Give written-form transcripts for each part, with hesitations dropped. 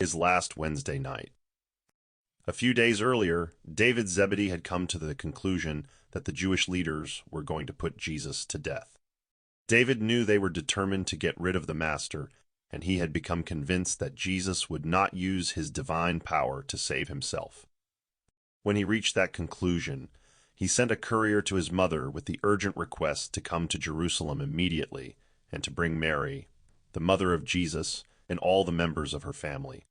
his last Wednesday night. A few days earlier, David Zebedee had come to the conclusion that the Jewish leaders were going to put Jesus to death. David knew they were determined to get rid of the Master, and he had become convinced that Jesus would not use his divine power to save himself. When he reached that conclusion, he sent a courier to his mother with the urgent request to come to Jerusalem immediately and to bring Mary, the mother of Jesus, and all the members of her family.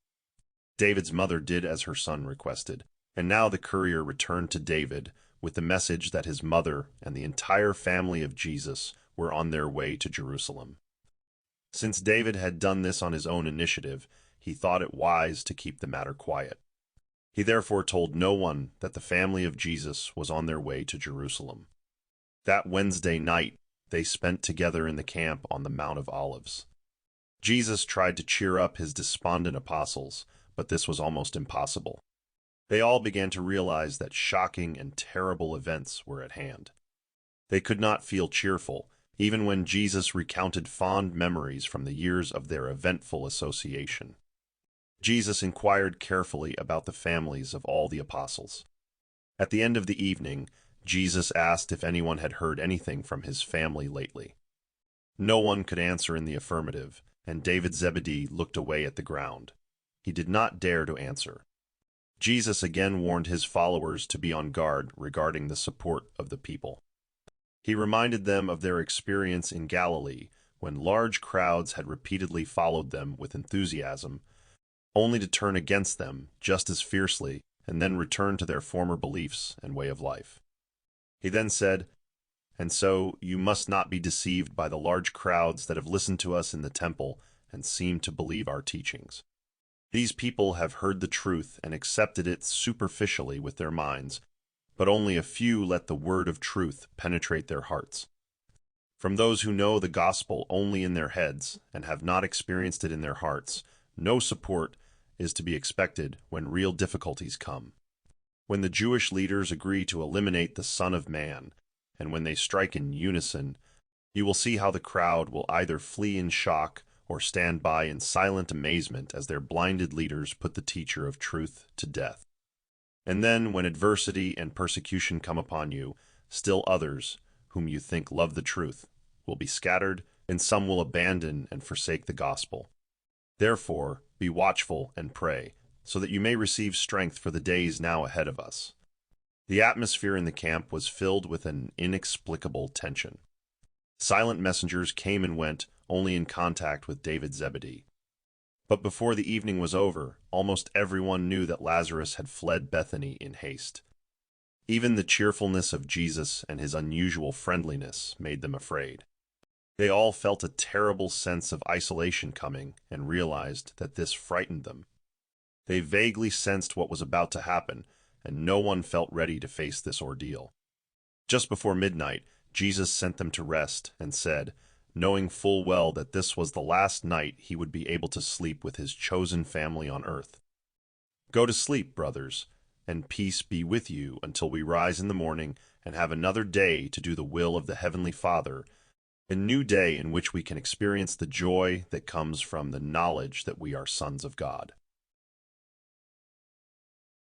David's mother did as her son requested, and now the courier returned to David with the message that his mother and the entire family of Jesus were on their way to Jerusalem. Since David had done this on his own initiative, he thought it wise to keep the matter quiet. He therefore told no one that the family of Jesus was on their way to Jerusalem. That Wednesday night they spent together in the camp on the Mount of Olives. Jesus tried to cheer up his despondent apostles, but this was almost impossible. They all began to realize that shocking and terrible events were at hand. They could not feel cheerful, even when Jesus recounted fond memories from the years of their eventful association. Jesus inquired carefully about the families of all the apostles. At the end of the evening, Jesus asked if anyone had heard anything from his family lately. No one could answer in the affirmative, and David Zebedee looked away at the ground. He did not dare to answer. Jesus again warned his followers to be on guard regarding the support of the people. He reminded them of their experience in Galilee, when large crowds had repeatedly followed them with enthusiasm, only to turn against them just as fiercely and then return to their former beliefs and way of life. He then said, "And so you must not be deceived by the large crowds that have listened to us in the temple and seem to believe our teachings. These people have heard the truth and accepted it superficially with their minds, but only a few let the word of truth penetrate their hearts. From those who know the gospel only in their heads and have not experienced it in their hearts, no support is to be expected when real difficulties come. When the Jewish leaders agree to eliminate the Son of Man, and when they strike in unison, you will see how the crowd will either flee in shock or stand by in silent amazement as their blinded leaders put the teacher of truth to death. And then, when adversity and persecution come upon you, still others, whom you think love the truth, will be scattered, and some will abandon and forsake the gospel. Therefore, be watchful and pray, so that you may receive strength for the days now ahead of us." The atmosphere in the camp was filled with an inexplicable tension. Silent messengers came and went, only in contact with David Zebedee. But before the evening was over, almost everyone knew that Lazarus had fled Bethany in haste. Even the cheerfulness of Jesus and his unusual friendliness made them afraid. They all felt a terrible sense of isolation coming and realized that this frightened them. They vaguely sensed what was about to happen, and no one felt ready to face this ordeal. Just before midnight, Jesus sent them to rest and said, knowing full well that this was the last night he would be able to sleep with his chosen family on earth, "Go to sleep, brothers, and peace be with you until we rise in the morning and have another day to do the will of the Heavenly Father, a new day in which we can experience the joy that comes from the knowledge that we are sons of God."